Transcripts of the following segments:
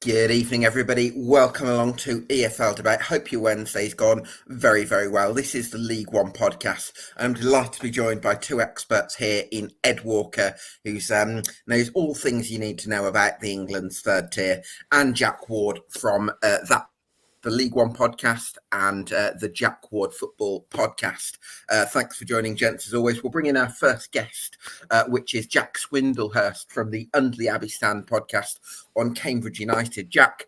Good evening, everybody. Welcome along to EFL Debate. Hope your Wednesday's gone very, very well. This is the League One podcast. I'm delighted to be joined by two experts here in Ed Walker, who knows all things you need to know about the England's third tier, and Jack Ward from the League One podcast and the Jack Ward Football podcast. Thanks for joining, gents, as always. We'll bring in our first guest, which is Jack Swindlehurst from the Under The Abbey Stand podcast on Cambridge United. Jack,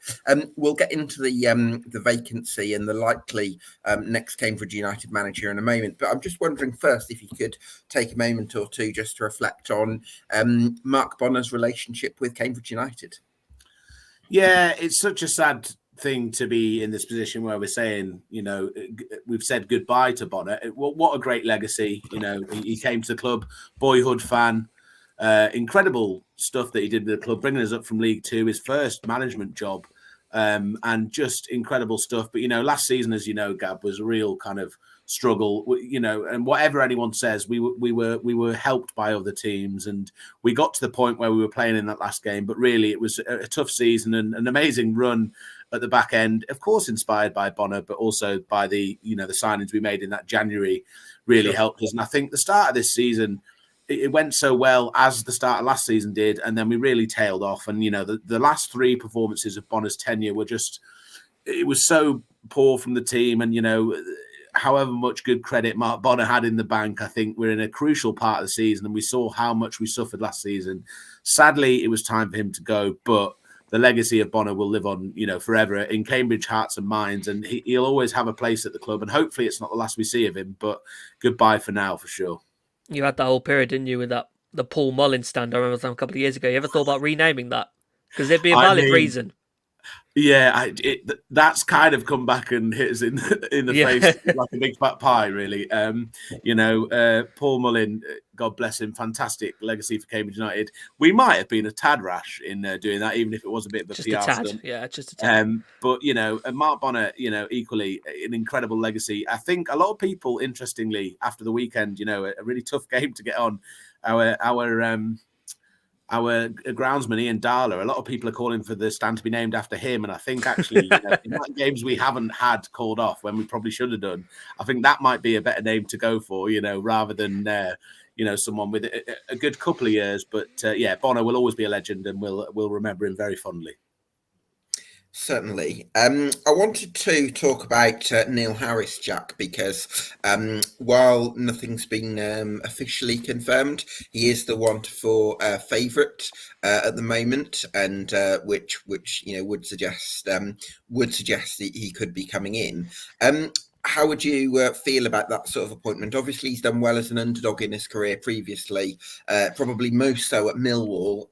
we'll get into the vacancy and the likely next Cambridge United manager in a moment, but I'm just wondering first if you could take a moment or two just to reflect on Mark Bonner's relationship with Cambridge United. Yeah, it's such a sad thing to be in this position where we're saying, we've said goodbye to Bonner. What a great legacy. He came to the club, boyhood fan, incredible stuff that he did with the club, bringing us up from League Two, his first management job, and just incredible stuff. But, last season, as you know, Gab, was a real kind of struggle, and whatever anyone says, we were helped by other teams, and we got to the point where we were playing in that last game, but really it was a tough season and an amazing run at the back end, of course inspired by Bonner, but also by the signings we made in that January really helped us. And I think the start of this season, it went so well as the start of last season did, and then we really tailed off. And the last three performances of Bonner's tenure were it was so poor from the team. And however much good credit Mark Bonner had in the bank, I think we're in a crucial part of the season, and we saw how much we suffered last season. Sadly, it was time for him to go, but the legacy of Bonner will live on, forever in Cambridge hearts and minds, and he'll always have a place at the club. And hopefully, it's not the last we see of him. But goodbye for now, for sure. You had that whole period, didn't you, with the Paul Mullin stand? I remember a couple of years ago. You ever thought about renaming that? Because there'd be a valid reason. Yeah, that's kind of come back and hit us in the face like a big fat pie, really. Paul Mullin, God bless him, fantastic legacy for Cambridge United. We might have been a tad rash in doing that, even if it was a bit of a just PR a tad. stunt. Yeah, just a tad. But Mark Bonner, equally an incredible legacy. I think a lot of people, interestingly, after the weekend, a really tough game to get on. Our groundsman, Ian Darler, a lot of people are calling for the stand to be named after him. And I think actually, in that games we haven't had called off when we probably should have done, I think that might be a better name to go for, rather than, someone with a good couple of years. But Bonner will always be a legend, and we'll remember him very fondly. Certainly. I wanted to talk about Neil Harris, Jack, because while nothing's been officially confirmed, he is the 1-4 favourite at the moment, and which would suggest that he could be coming in. How would you feel about that sort of appointment? Obviously, he's done well as an underdog in his career previously, probably most so at Millwall.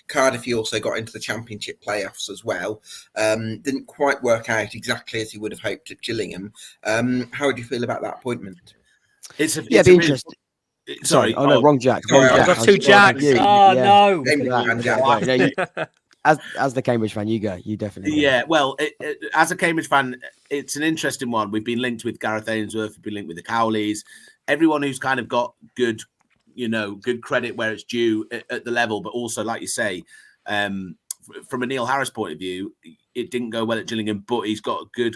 Cardiff, he also got into the Championship playoffs as well. Didn't quite work out exactly as he would have hoped at Gillingham. How would you feel about that appointment? It'd be interesting. Sorry. Oh, no, wrong Jack. Sorry, I've got two Jacks. No. As the Cambridge fan, you go. You definitely go. Yeah, well, as a Cambridge fan, it's an interesting one. We've been linked with Gareth Ainsworth. We've been linked with the Cowleys. Everyone who's kind of got good credit where it's due at the level, but also, like you say, from a Neil Harris point of view, it didn't go well at Gillingham, but he's got a good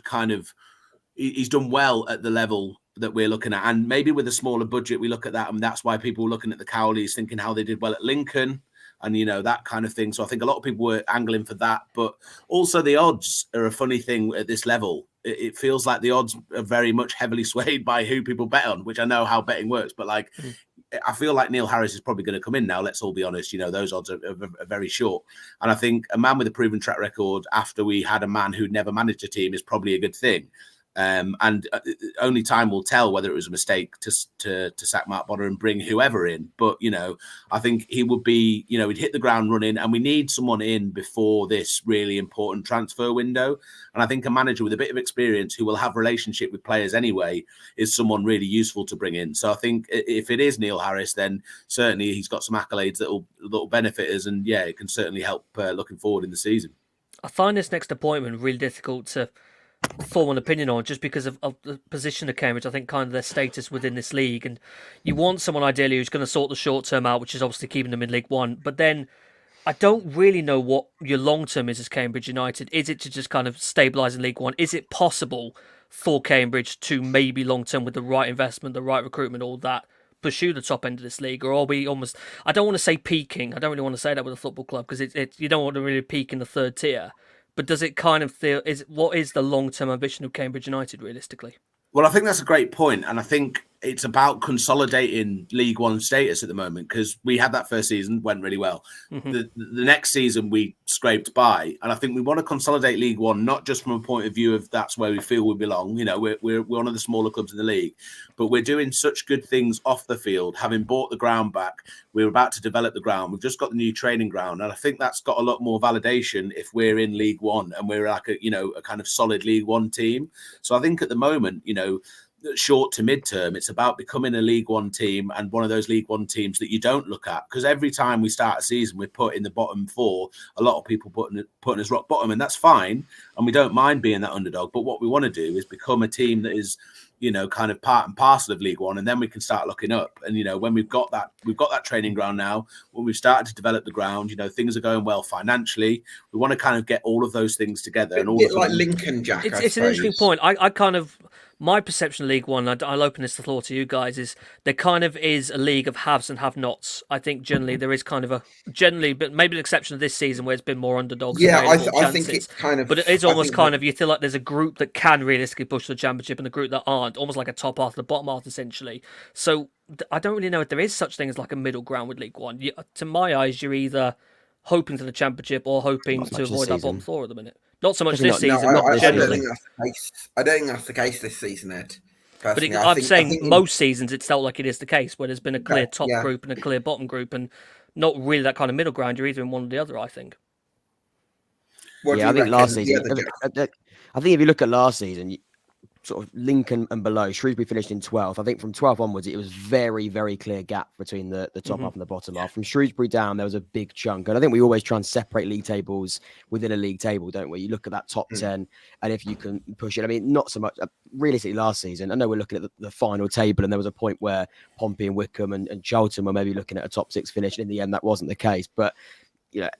he's done well at the level that we're looking at. And maybe with a smaller budget, we look at that, and that's why people were looking at the Cowleys, thinking how they did well at Lincoln. And, that kind of thing. So I think a lot of people were angling for that. But also the odds are a funny thing at this level. It feels like the odds are very much heavily swayed by who people bet on, which I know how betting works. But, I feel like Neil Harris is probably going to come in now. Let's all be honest. Those odds are very short. And I think a man with a proven track record after we had a man who never managed a team is probably a good thing. And only time will tell whether it was a mistake to sack Mark Bonner and bring whoever in. But, I think he would be, he'd hit the ground running, and we need someone in before this really important transfer window. And I think a manager with a bit of experience who will have relationship with players anyway is someone really useful to bring in. So I think if it is Neil Harris, then certainly he's got some accolades that will benefit us. And it can certainly help looking forward in the season. I find this next appointment really difficult to form an opinion on, just because of the position of Cambridge. I think kind of their status within this league, and you want someone ideally who's going to sort the short term out, which is obviously keeping them in League One. But then I don't really know what your long term is as Cambridge United. Is it to just kind of stabilise in League One? Is it possible for Cambridge to maybe long term, with the right investment, the right recruitment, all that, pursue the top end of this league? Or are we almost, I don't want to say peaking. I don't really want to say that with a football club, because it's you don't want to really peak in the third tier. But does it kind of feel, what is the long term ambition of Cambridge United realistically? Well, I think that's a great point, and I think it's about consolidating League One status at the moment, because we had that first season, went really well. Mm-hmm. The next season we scraped by, and I think we want to consolidate League One, not just from a point of view of that's where we feel we belong. You know, we're one of the smaller clubs in the league, but we're doing such good things off the field. Having bought the ground back, we're about to develop the ground. We've just got the new training ground, and I think that's got a lot more validation if we're in League One and we're like a kind of solid League One team. So I think at the moment, short to mid-term, it's about becoming a League One team, and one of those League One teams that you don't look at, because every time we start a season we're put in the bottom four. A lot of people putting us rock bottom, and that's fine, and we don't mind being that underdog. But what we want to do is become a team that is kind of part and parcel of League One, and then we can start looking up. And when we've got that training ground now, when we've started to develop the ground, things are going well financially. We want to kind of get all of those things together. And all bit like Lincoln, Jack. It's an interesting point. I kind of, my perception of League One, I'll open this to floor to you guys, is there kind of is a league of haves and have-nots. I think generally there is kind of but maybe the exception of this season where it's been more underdogs. Yeah, I think it's kind of, but it is almost kind of, you feel like there's a group that can realistically push the championship and a group that aren't, almost like a top half, the bottom half essentially. So I don't really know if there is such thing as like a middle ground with League One. To my eyes, you're either hoping for the championship or hoping to avoid that bottom floor at the minute. Not so much this season, not generally. I don't think that's the case this season, Ed. But I'm saying most seasons it's felt like it is the case, where there's been a clear top group and a clear bottom group, and not really that kind of middle ground. You're either in one or the other, I think. I think last season, I think if you look at last season, sort of Lincoln and below, Shrewsbury finished in 12th. I think from 12th onwards, it was very, very clear gap between the top half and the bottom half. From Shrewsbury down, there was a big chunk. And I think we always try and separate league tables within a league table, don't we? You look at that top 10, and if you can push it. I mean, not so much. Realistically, last season, I know we're looking at the final table, and there was a point where Pompey and Wycombe and Charlton were maybe looking at a top 6 finish. And in the end, that wasn't the case. But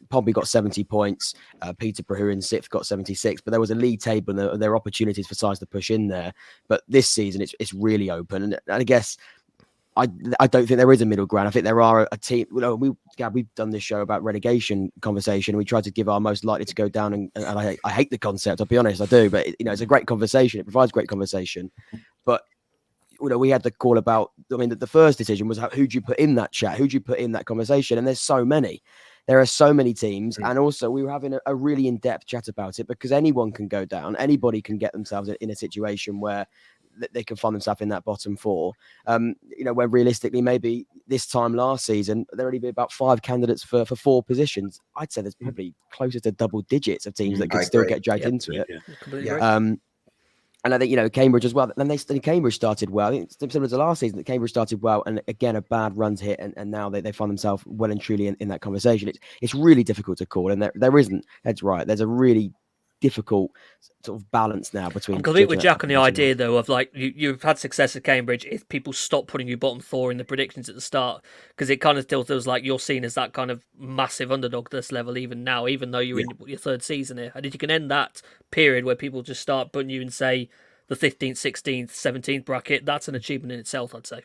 Pompey got 70 points. Peterborough, who in 6th, got 76. But there was a league table, and there are opportunities for sides to push in there. But this season, it's really open. And I guess I don't think there is a middle ground. I think there are a team. We've done this show about relegation conversation. We tried to give our most likely to go down, and I hate the concept. I'll be honest, I do. But it's a great conversation. It provides great conversation. But we had the call about. I mean, the first decision was who do you put in that chat? Who do you put in that conversation? And there's so many. There are so many teams, and also we were having a really in-depth chat about it, because anyone can go down. Anybody can get themselves in a situation where they can find themselves in that bottom four. Where realistically, maybe this time last season, there only be about 5 candidates for 4 positions. I'd say there's probably closer to double digits of teams that could still get dragged into it. And I think, Cambridge as well. And Cambridge started well. I think it's similar to last season that Cambridge started well. And again, a bad run's hit. And now they find themselves well and truly in that conversation. It's really difficult to call. And there isn't, Ed's right, there's a really difficult sort of balance now between. I'm completely with Jack on the idea, though, of like you've had success at Cambridge if people stop putting you bottom 4 in the predictions at the start, because it kind of still feels like you're seen as that kind of massive underdog to this level even now, even though you're in your 3rd season here. And if you can end that period where people just start putting you in, say, the 15th, 16th, 17th bracket, that's an achievement in itself, I'd say.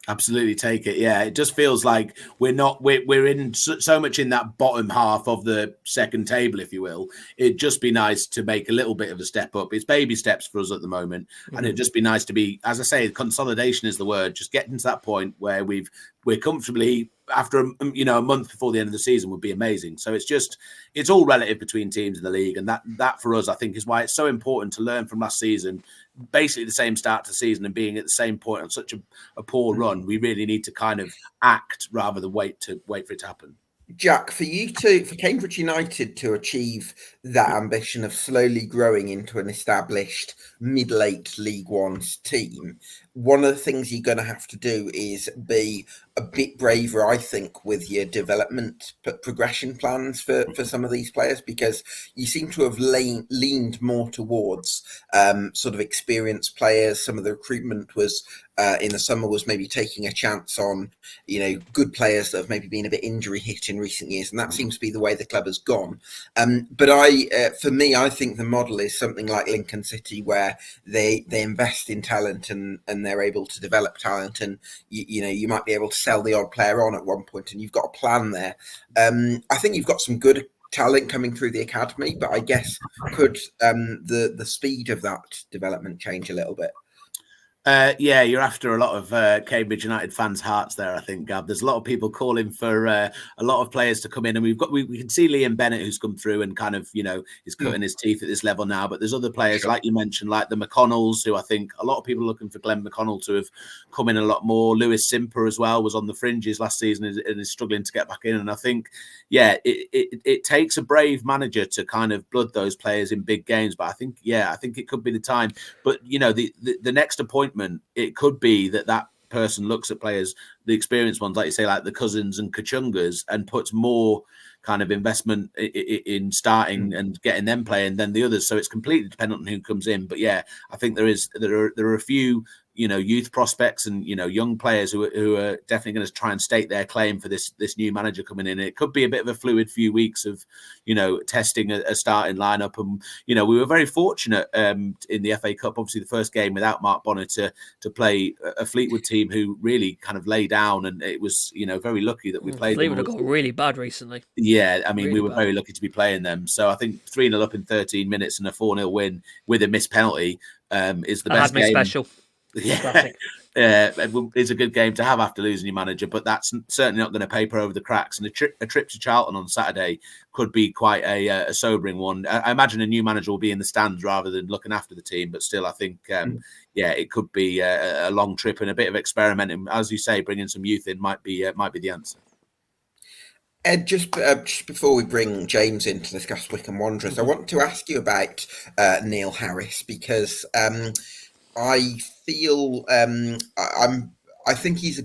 Absolutely, take it. Yeah, it just feels like we're in so much in that bottom half of the second table, if you will. It'd just be nice to make a little bit of a step up. It's baby steps for us at the moment, and it'd just be nice to be, as I say, consolidation is the word. Just getting to that point where we're comfortably, after a month before the end of the season, would be amazing. So it's all relative between teams in the league, and that for us, I think, is why it's so important to learn from last season. Basically the same start to the season and being at the same point on such a poor run, we really need to kind of act rather than wait for it to happen. Jack, for Cambridge United to achieve that ambition of slowly growing into an established mid-late League One's team, one of the things you're going to have to do is be a bit braver, I think, with your development progression plans for some of these players, because you seem to have leaned more towards sort of experienced players. Some of the recruitment was in the summer was maybe taking a chance on, good players that have maybe been a bit injury hit in recent years, and that seems to be the way the club has gone. But for me, I think the model is something like Lincoln City, where they invest in talent and they're able to develop talent, and you might be able to sell the odd player on at one point, and you've got a plan there. I think you've got some good talent coming through the academy, but I guess could the speed of that development change a little bit? Yeah, you're after a lot of Cambridge United fans' hearts there, I think, Gab. There's a lot of people calling for a lot of players to come in, and we can see Liam Bennett, who's come through and kind of, is cutting his teeth at this level now. But there's other players, like you mentioned, like the McConnells, who I think a lot of people are looking for Glenn McConnell to have come in a lot more. Lewis Simper as well was on the fringes last season and is struggling to get back in. And I think, it takes a brave manager to kind of blood those players in big games. But I think it could be the time. But, the next appointment, it could be that person looks at players, the experienced ones, like you say, like the Cousins and Kachungas, and puts more kind of investment in starting and getting them playing than the others. So it's completely dependent on who comes in. But I think there are a few youth prospects and young players who are definitely going to try and stake their claim for this new manager coming in. It could be a bit of a fluid few weeks of testing a starting lineup, and we were very fortunate in the FA Cup, obviously the first game without Mark Bonner, to play a Fleetwood team who really kind of lay down, and it was very lucky that we played. Fleetwood have got really bad recently. Yeah, I mean, really we were very lucky to be playing them. So I think 3-0 up in 13 minutes and a 4-0 win with a missed penalty is the best game. Special. Yeah, it's a good game to have after losing your manager, but that's certainly not going to paper over the cracks. And a trip to Charlton on Saturday could be quite a sobering one. I imagine a new manager will be in the stands rather than looking after the team, but still, I think, it could be a long trip and a bit of experimenting. As you say, bringing some youth in might be the answer. Ed, just before we bring James in to discuss Wycombe Wanderers, I want to ask you about Neil Harris, because I feel I think it's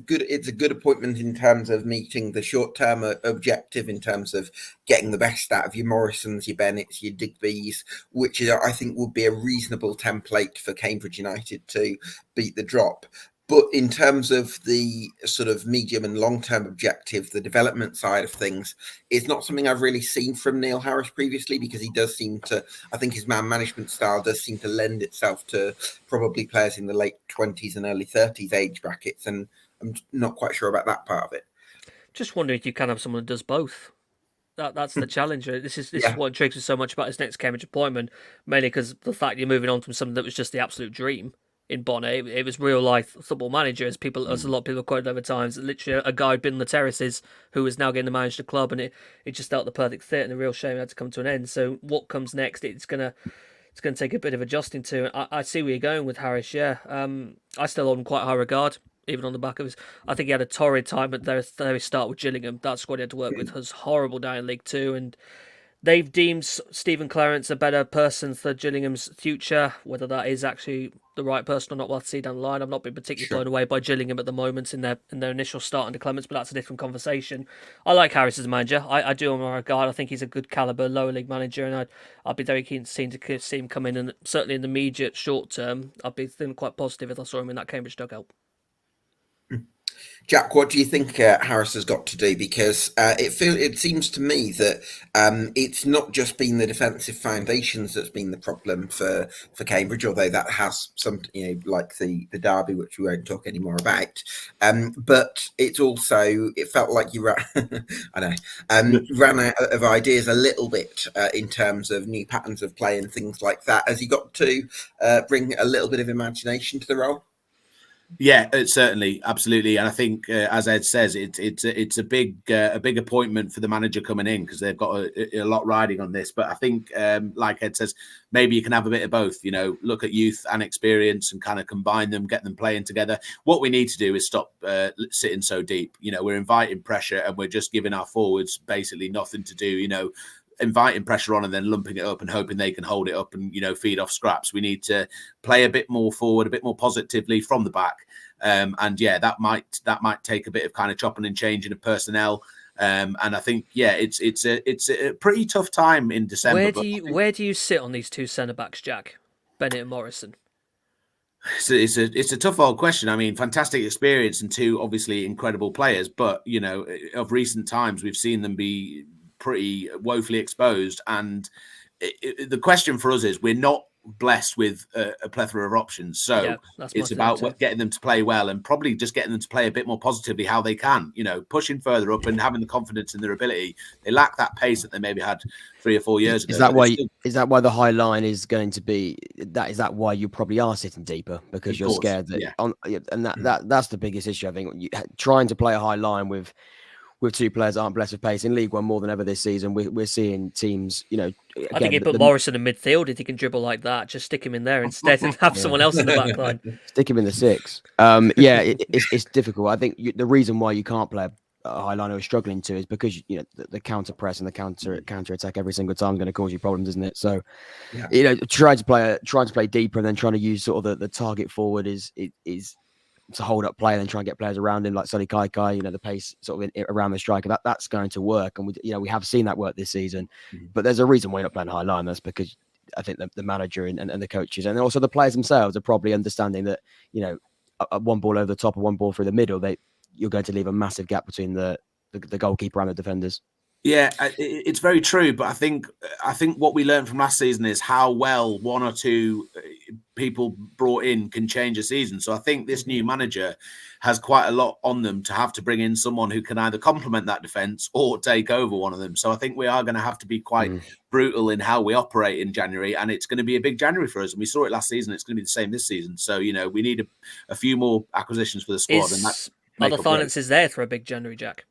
a good appointment in terms of meeting the short-term objective, in terms of getting the best out of your Morrisons, your Bennetts, your Digbys, which I think would be a reasonable template for Cambridge United to beat the drop. But in terms of the sort of medium and long-term objective, the development side of things, it's not something I've really seen from Neil Harris previously, because he does seem to, I think his man management style does seem to lend itself to probably players in the late 20s and early 30s age brackets. And I'm not quite sure about that part of it. Just wondering if you can have someone that does both. That's the challenge. This is what intrigues me so much about his next Cambridge appointment, mainly because the fact you're moving on from something that was just the absolute dream in Bonner. It was real life football manager, as a lot of people quoted over times. Literally a guy who'd been on the terraces who is now getting to manage the club, and it just felt the perfect fit, and a real shame it had to come to an end. So what comes next? It's gonna take a bit of adjusting to. I see where you're going with Harris. Yeah, I still hold him quite high regard, even on the back of his. I think he had a torrid time at their very start with Gillingham. That squad he had to work with was horrible down in League Two, and they've deemed Stephen Clarence a better person for Gillingham's future. Whether that is actually the right person or not, we'll have to see down the line. I've not been particularly blown away by Gillingham at the moment in their initial start under Clements, but that's a different conversation. I like Harris as a manager. I do him in regard. I think he's a good calibre lower league manager, and I'd be very keen to see him come in. And certainly in the immediate short term, I'd be feeling quite positive if I saw him in that Cambridge dugout. Jack, what do you think Harris has got to do? Because it seems to me that it's not just been the defensive foundations that's been the problem for Cambridge, although that has some, like the derby, which we won't talk anymore about. But it's also, it felt like you ran out of ideas a little bit in terms of new patterns of play and things like that. Has he got to bring a little bit of imagination to the role? Yeah, certainly, absolutely, and I think, as Ed says, it's a big appointment for the manager coming in, because they've got a lot riding on this. But I think, like Ed says, maybe you can have a bit of both. Look at youth and experience and kind of combine them, get them playing together. What we need to do is stop sitting so deep. We're inviting pressure, and we're just giving our forwards basically nothing to do. inviting pressure on and then lumping it up and hoping they can hold it up and, feed off scraps. We need to play a bit more forward, a bit more positively from the back. That might take a bit of kind of chopping and changing of personnel. And I think, it's a pretty tough time in December. Where do you sit on these two centre backs, Jack? Bennett and Morrison. It's a tough old question. I mean, fantastic experience and two obviously incredible players, but of recent times we've seen them be pretty woefully exposed. And the question for us is, we're not blessed with a plethora of options, so it's about getting them to play well and probably just getting them to play a bit more positively how they can, pushing further up and having the confidence in their ability. They lack that pace that they maybe had 3 or 4 years ago. Is that why the high line is going to be that? Is that why you probably are sitting deeper because you're scared that that's the biggest issue, I think. Trying to play a high line with two players that aren't blessed with pace in League One more than ever this season. We're seeing teams, again, I think he put Morrison in midfield if he can dribble like that. Just stick him in there instead and have someone else in the back line. Stick him in the 6. It's difficult. I think the reason why you can't play a high line or struggling to is because the counter press and the counter attack every single time is going to cause you problems, isn't it? So trying to play deeper and then trying to use sort of the target forward is to hold up play and then try and get players around him like Sonny Kai, the pace sort of around the striker. That's going to work, and we have seen that work this season. But there's a reason why you're not playing high line. That's because I think the manager and the coaches and also the players themselves are probably understanding that a one ball over the top or one ball through the middle, you're going to leave a massive gap between the goalkeeper and the defenders. Yeah, it's very true. But I think what we learned from last season is how well one or two people brought in can change a season. So I think this new manager has quite a lot on them to have to bring in someone who can either complement that defence or take over one of them. So I think we are going to have to be quite brutal in how we operate in January, and it's going to be a big January for us. And we saw it last season; it's going to be the same this season. So we need a few more acquisitions for the squad. Are the finances there for a big January, Jack?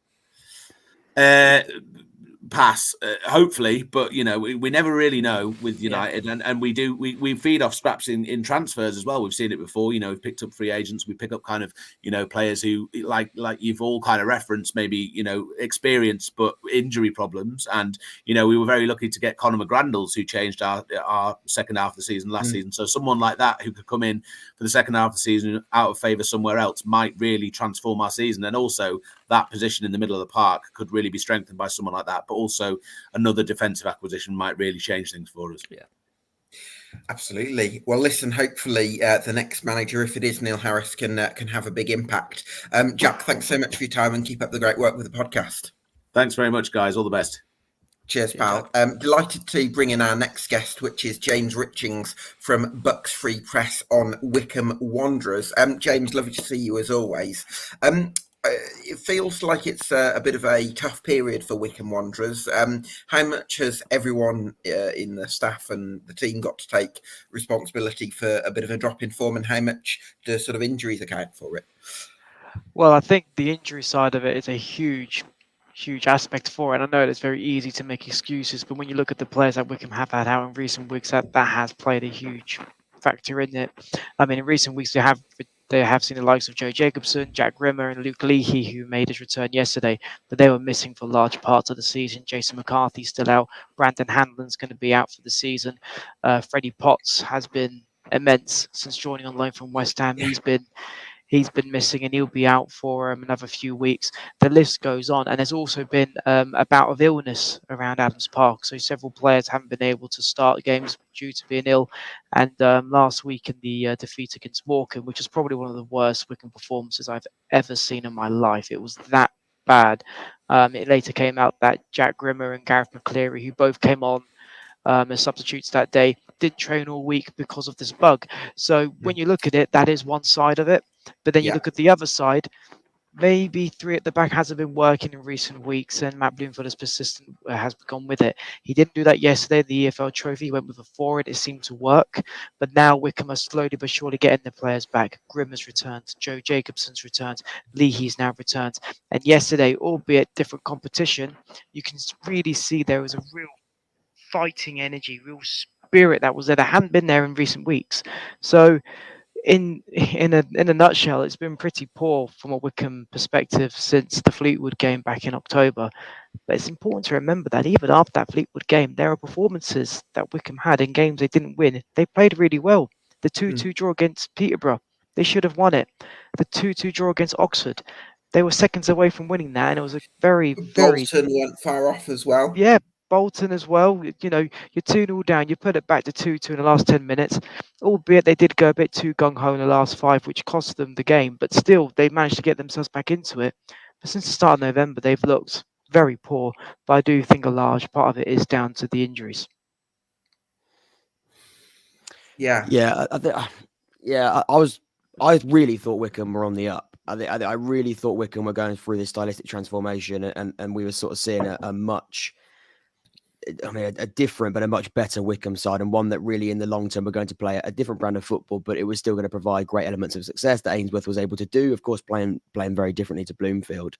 Pass, hopefully, but we never really know with United, and we feed off scraps in transfers as well. We've seen it before. We've picked up free agents, we pick up kind of players who like you've all kind of referenced, maybe experience but injury problems, and we were very lucky to get Conor McGrandles, who changed our second half of the season last season. So someone like that who could come in for the second half of the season out of favour somewhere else might really transform our season, and also that position in the middle of the park could really be strengthened by someone like that. But also another defensive acquisition might really change things for us. Yeah, absolutely. Well, listen, hopefully the next manager, if it is Neil Harris, can have a big impact. Jack, thanks so much for your time and keep up the great work with the podcast. Thanks very much, guys. All the best. Cheers, pal. Delighted to bring in our next guest, which is James Richings from Bucks Free Press on Wycombe Wanderers. James, lovely to see you as always. It feels like it's a bit of a tough period for Wycombe Wanderers. How much has everyone in the staff and the team got to take responsibility for a bit of a drop in form, and how much do sort of injuries account for it? Well, I think the injury side of it is a huge aspect for it. I know it's very easy to make excuses, but when you look at the players that Wycombe have had out in recent weeks, that has played a huge factor in it. I mean, in recent weeks, they have seen the likes of Joe Jacobson, Jack Rimmer, and Luke Leahy, who made his return yesterday, but they were missing for large parts of the season. Jason McCarthy's still out. Brandon Hanlon's going to be out for the season. Freddie Potts has been immense since joining on loan from West Ham. He's been missing, and he'll be out for another few weeks. The list goes on, and there's also been a bout of illness around Adams Park. So several players haven't been able to start games due to being ill. And last week in the defeat against Morecambe, which is probably one of the worst Wycombe performances I've ever seen in my life, it was that bad. It later came out that Jack Grimmer and Gareth McCleary, who both came on as substitutes that day, didn't train all week because of this bug. So when you look at it, that is one side of it. But then you look at the other side, maybe 3 at the back hasn't been working in recent weeks, and Matt Bloomfield has gone with it. He didn't do that yesterday, the EFL Trophy. He went with a forward. It seemed to work. But now Wycombe are slowly but surely getting their players back. Grimm has returned. Joe Jacobson's returned. Leahy's now returned. And yesterday, albeit different competition, you can really see there was a real fighting energy, real spirit that was there that hadn't been there in recent weeks. So in a nutshell, it's been pretty poor from a Wycombe perspective since the Fleetwood game back in October. But it's important to remember that even after that Fleetwood game, there are performances that Wycombe had in games they didn't win. They played really well. The 2-2 draw against Peterborough, they should have won it. The 2-2 draw against Oxford, they were seconds away from winning that, and it was a very, very... Bolton went far off as well. Yeah, Bolton as well. You know, you're 2-0 down, you put it back to 2-2 in the last 10 minutes, albeit they did go a bit too gung-ho in the last 5, which cost them the game, but still, they managed to get themselves back into it. But since the start of November, they've looked very poor, but I do think a large part of it is down to the injuries. Yeah. Yeah, I really thought Wycombe were on the up. I really thought Wycombe were going through this stylistic transformation, and we were sort of seeing a much, a different but a much better Wycombe side, and one that really in the long term were going to play a different brand of football, but it was still going to provide great elements of success that Ainsworth was able to do, of course, playing very differently to Bloomfield.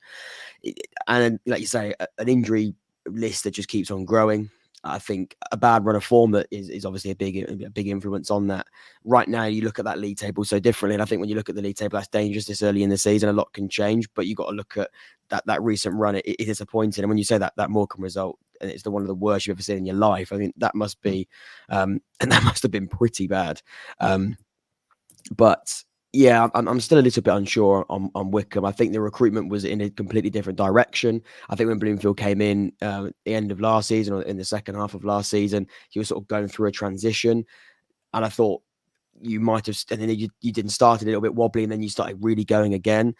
And like you say, an injury list that just keeps on growing. I think a bad run of form that is obviously a big influence on that. Right now, you look at that league table so differently, and I think when you look at the league table, that's dangerous this early in the season. A lot can change, but you got to look at that recent run. It is disappointing, and when you say that Morecambe result, and it's one of the worst you've ever seen in your life, I think that must be, and that must have been pretty bad. But yeah, I'm still a little bit unsure on Wycombe. I think the recruitment was in a completely different direction. I think when Bloomfield came in at the end of last season, or in the second half of last season, he was sort of going through a transition. And I thought you might have, and then you didn't start a little bit wobbly, and then you started really going again.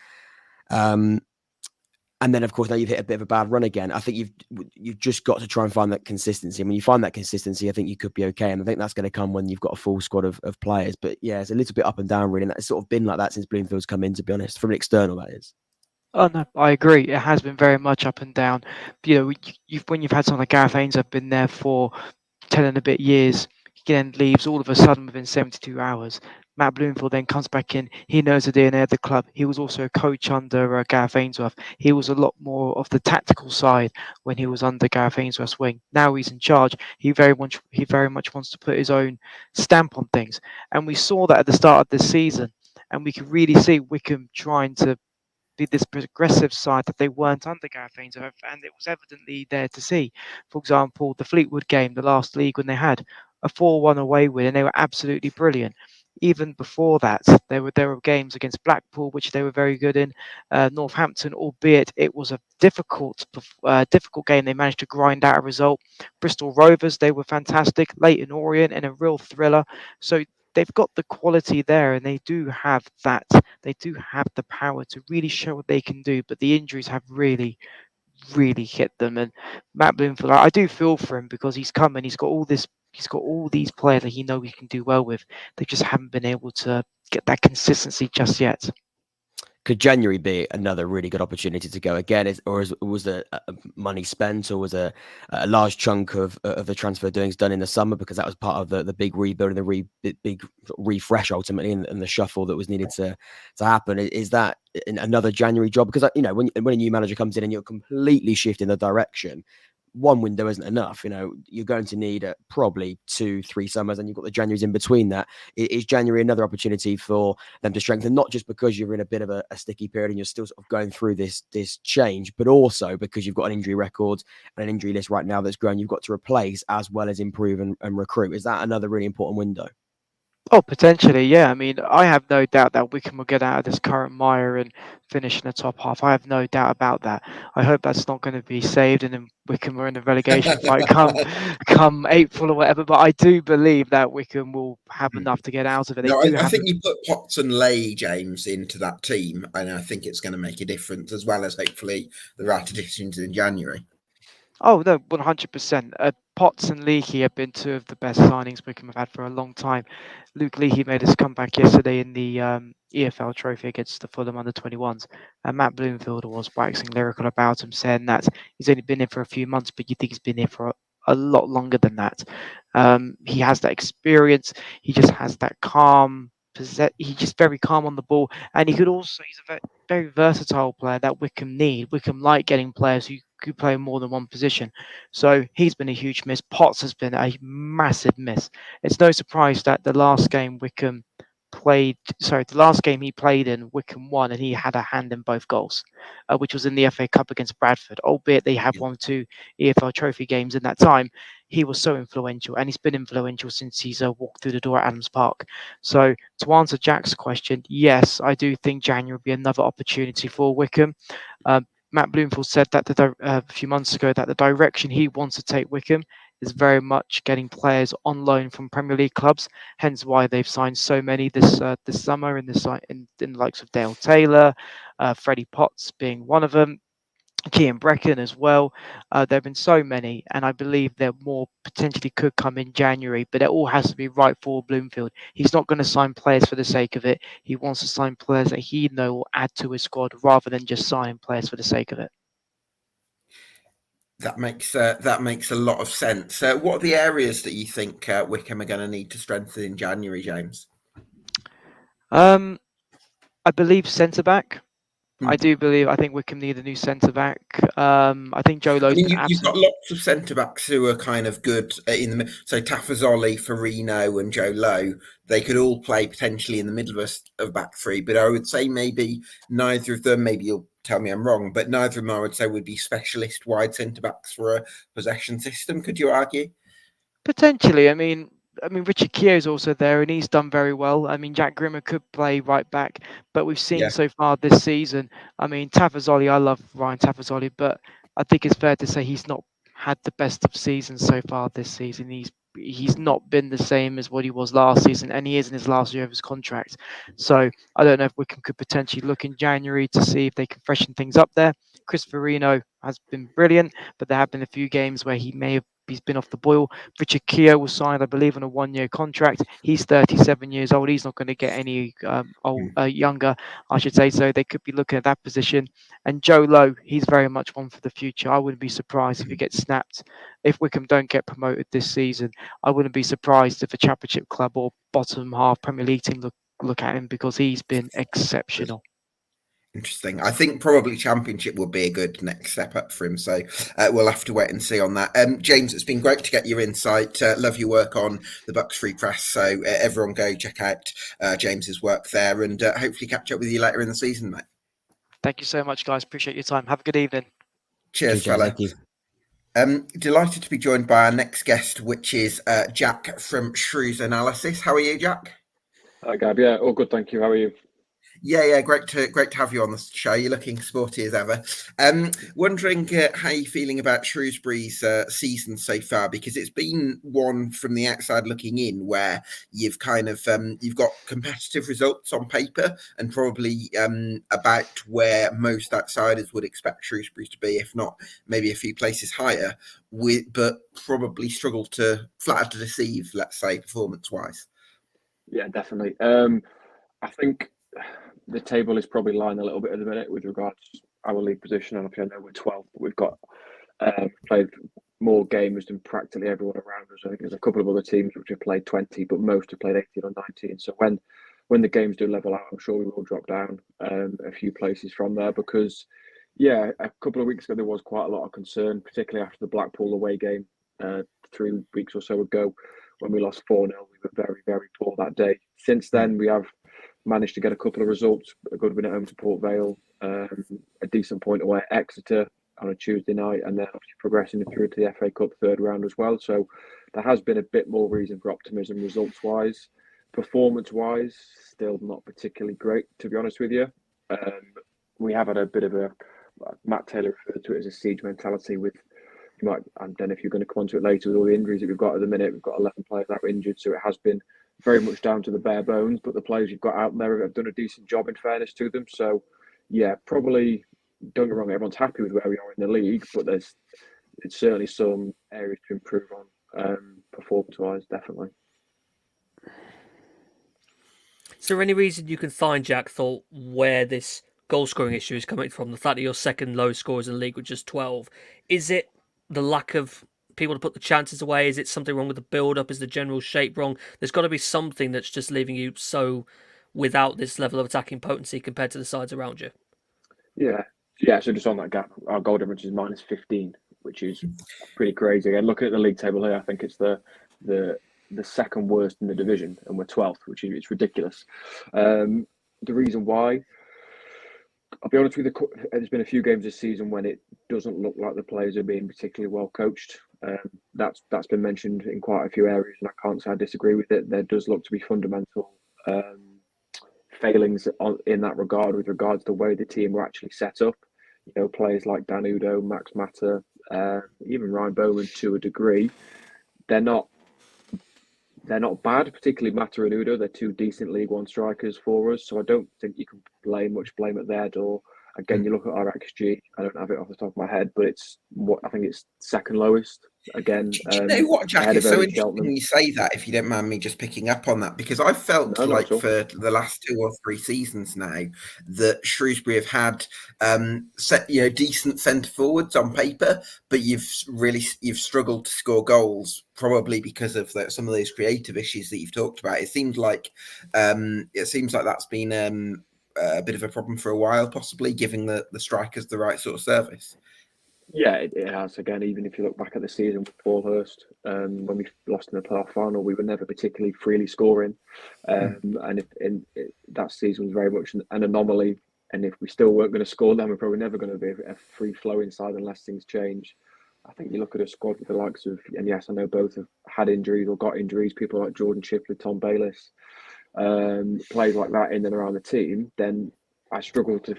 And then, of course, now you've hit a bit of a bad run again. I think you've just got to try and find that consistency. And when you find that consistency, I think you could be okay. And I think that's going to come when you've got a full squad of players. But yeah, it's a little bit up and down, really. And that's sort of been like that since Bloomfield's come in, to be honest, from an external, that is. Oh no, I agree. It has been very much up and down. You know, when you've had someone like Gareth Ainsworth been there for 10 and a bit years, he then leaves all of a sudden within 72 hours. Matt Bloomfield then comes back in. He knows the DNA of the club. He was also a coach under Gareth Ainsworth. He was a lot more of the tactical side when he was under Gareth Ainsworth's wing. Now he's in charge. He very much wants to put his own stamp on things. And we saw that at the start of this season. And we could really see Wycombe trying to be this progressive side that they weren't under Gareth Ainsworth, and it was evidently there to see. For example, the Fleetwood game, the last league when they had a 4-1 away win, and they were absolutely brilliant. Even before that, there were games against Blackpool, which they were very good in. Northampton, albeit it was a difficult game, they managed to grind out a result. Bristol Rovers, they were fantastic. Leyton Orient in a real thriller. So they've got the quality there, and they do have that. They do have the power to really show what they can do. But the injuries have really hit them. And Matt Bloomfield, I do feel for him, because he's come and he's got all these players that he knows he can do well with. They just haven't been able to get that consistency just yet. Could January be another really good opportunity to go again, or was the money spent, or was a large chunk of the transfer doings done in the summer, because that was part of the big rebuild and the big refresh ultimately, and the shuffle that was needed to happen? Is that another January job? Because when a new manager comes in and you're completely shifting the direction, one window isn't enough. You're going to need probably 2-3 summers, and you've got the Januaries in between that. Is January another opportunity for them to strengthen, not just because you're in a bit of a sticky period and you're still sort of going through this change, but also because you've got an injury record and an injury list right now that's grown, you've got to replace as well as improve and recruit? Is that another really important window? Oh, potentially, yeah. I mean, I have no doubt that Wycombe will get out of this current mire and finish in the top half. I have no doubt about that. I hope that's not going to be saved, and then Wycombe are in the relegation fight come April or whatever. But I do believe that Wycombe will have enough to get out of it. I think you put Potts and Lay, James, into that team, and I think it's going to make a difference, as well as hopefully the right additions in January. Oh no, 100%. Potts and Leahy have been two of the best signings Wycombe have had for a long time. Luke Leahy made his comeback yesterday in the EFL Trophy against the Fulham under-21s, and Matt Bloomfield was waxing lyrical about him, saying that he's only been here for a few months, but you think he's been here for a lot longer than that. He has that experience. He just has that calm. He's just very calm on the ball, and he's a very versatile player that Wycombe need. Wycombe like getting players who could play more than one position. So he's been a huge miss. Potts has been a massive miss. It's no surprise that the last game Wycombe the last game he played in, Wycombe won, and he had a hand in both goals, which was in the FA Cup against Bradford. Albeit they had 1 or 2 EFL Trophy games in that time, he was so influential, and he's been influential since he's walked through the door at Adams Park. So to answer Jack's question, yes, I do think January will be another opportunity for Wycombe. Matt Bloomfield said that a few months ago that the direction he wants to take Wycombe is very much getting players on loan from Premier League clubs. Hence why they've signed so many this summer in the likes of Dale Taylor, Freddie Potts being one of them, Kean Brecken as well. There have been so many, and I believe there more potentially could come in January, but it all has to be right for Bloomfield. He's not going to sign players for the sake of it. He wants to sign players that he know will add to his squad rather than just signing players for the sake of it. That makes a lot of sense. What are the areas that you think Wycombe are going to need to strengthen in January, James? I believe centre back. I think Wycombe need a new centre back. I think Joe Lowe's you've got lots of centre backs who are kind of good in the. So Tafazolli, Farino, and Joe Lowe, they could all play potentially in the middle of back three. But I would say maybe neither of them. Maybe you'll tell me I'm wrong, but neither of them I would say would be specialist wide centre backs for a possession system. Could you argue? Potentially. I mean, Richard Keogh is also there, and he's done very well. I mean, Jack Grimmer could play right back, but we've seen so far this season. I mean, Tafazolli, I love Ryan Tafazolli, but I think it's fair to say he's not had the best of seasons so far this season. He's not been the same as what he was last season, and he is in his last year of his contract. So I don't know if Wycombe could potentially look in January to see if they can freshen things up there. Chris Farino has been brilliant, but there have been a few games where he's been off the boil. Richard Keogh was signed, I believe, on a 1-year contract. He's 37 years old. He's not going to get any younger, I should say. So they could be looking at that position. And Joe Lowe, he's very much one for the future. I wouldn't be surprised if he gets snapped. If Wycombe don't get promoted this season, I wouldn't be surprised if a Championship club or bottom half Premier League team look at him, because he's been exceptional. Interesting. I think probably Championship will be a good next step up for him. So we'll have to wait and see on that. James, it's been great to get your insight. Love your work on the Bucks Free Press. So everyone go check out James's work there, and hopefully catch up with you later in the season, mate. Thank you so much, guys. Appreciate your time. Have a good evening. Cheers, fella. Thank you. Delighted to be joined by our next guest, which is Jack from Shrews Analysis. How are you, Jack? Hi, Gab. Yeah, all good, thank you. How are you? Yeah, great to have you on the show. You're looking sporty as ever. Wondering how you're feeling about Shrewsbury's season so far, because it's been one from the outside looking in where you've kind of you've got competitive results on paper and probably about where most outsiders would expect Shrewsbury to be, if not maybe a few places higher, but probably struggle to flatter to deceive, let's say, performance-wise. Yeah, definitely. I think the table is probably lying a little bit at the minute with regards to our league position. And I know we're 12th, but we've got played more games than practically everyone around us. I think there's a couple of other teams which have played 20, but most have played 18 or 19. So when the games do level out, I'm sure we will drop down a few places from there, because, yeah, a couple of weeks ago there was quite a lot of concern, particularly after the Blackpool away game 3 weeks or so ago when we lost 4-0. We were very, very poor that day. Since then, we have managed to get a couple of results, a good win at home to Port Vale, a decent point away at Exeter on a Tuesday night, and then obviously progressing through to the FA Cup third round as well. So there has been a bit more reason for optimism results-wise. Performance-wise, still not particularly great, to be honest with you. We have had a bit of a, Matt Taylor referred to it as a siege mentality with, I don't know if you're going to come on to it later, with all the injuries that we've got at the minute. We've got 11 players that are injured, so it has been very much down to the bare bones, but the players you've got out there have done a decent job, in fairness to them. So, yeah, probably, don't get me wrong, everyone's happy with where we are in the league, but it's certainly some areas to improve on, performance-wise, definitely. Is there any reason you can find, Jack, thought, where this goal-scoring issue is coming from? The fact that you're second lowest scorers in the league with just 12. Is it the lack of people to put the chances away? Is it something wrong with the build-up? Is the general shape wrong? There's got to be something that's just leaving you so without this level of attacking potency compared to the sides around you. Yeah. So just on that gap, our goal difference is -15, which is pretty crazy. And looking at the league table here, I think it's the the second worst in the division, and we're 12th, which is it's ridiculous. The reason why, I'll be honest with you, there's been a few games this season when it doesn't look like the players are being particularly well coached. That's been mentioned in quite a few areas, and I can't say I disagree with it. There does look to be fundamental failings in that regard with regards to the way the team were actually set up. You know, players like Dan Udo, Max Mata, even Ryan Bowman to a degree, they're not bad, particularly Mata and Udo. They're two decent League One strikers for us, so I don't think you can blame at their door. Again, you look at our XG. I don't have it off the top of my head, but I think it's second lowest. Again, do you know what, Jack? It's so interesting you say that, if you don't mind me just picking up on that, because I've felt for the last 2 or 3 seasons now that Shrewsbury have had decent centre forwards on paper, but you've struggled to score goals, probably because of some of those creative issues that you've talked about. It seems like that's been a bit of a problem for a while, possibly giving the strikers the right sort of service. Yeah, it has. Again, even if you look back at the season with Paul Hurst, when we lost in the playoff final, we were never particularly freely scoring. And that season was very much an anomaly. And if we still weren't going to score, then we're probably never going to be a free-flowing side unless things change. I think you look at a squad with the likes of, and yes, I know both have had injuries or got injuries, people like Jordan Shipley, Tom Bayliss, players like that in and around the team, then I struggle to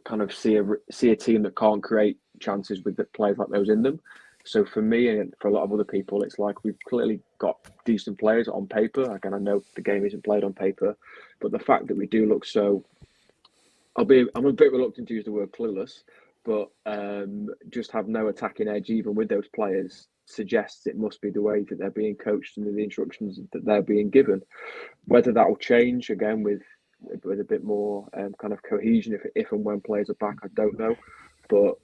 kind of see a team that can't create chances with the players like those in them. So for me and for a lot of other people, it's like we've clearly got decent players on paper. Again, I know the game isn't played on paper, but the fact that we do look so, I'm a bit reluctant to use the word clueless, but just have no attacking edge even with those players suggests it must be the way that they're being coached and the instructions that they're being given. Whether that will change again with a bit more kind of cohesion if and when players are back, I don't know, but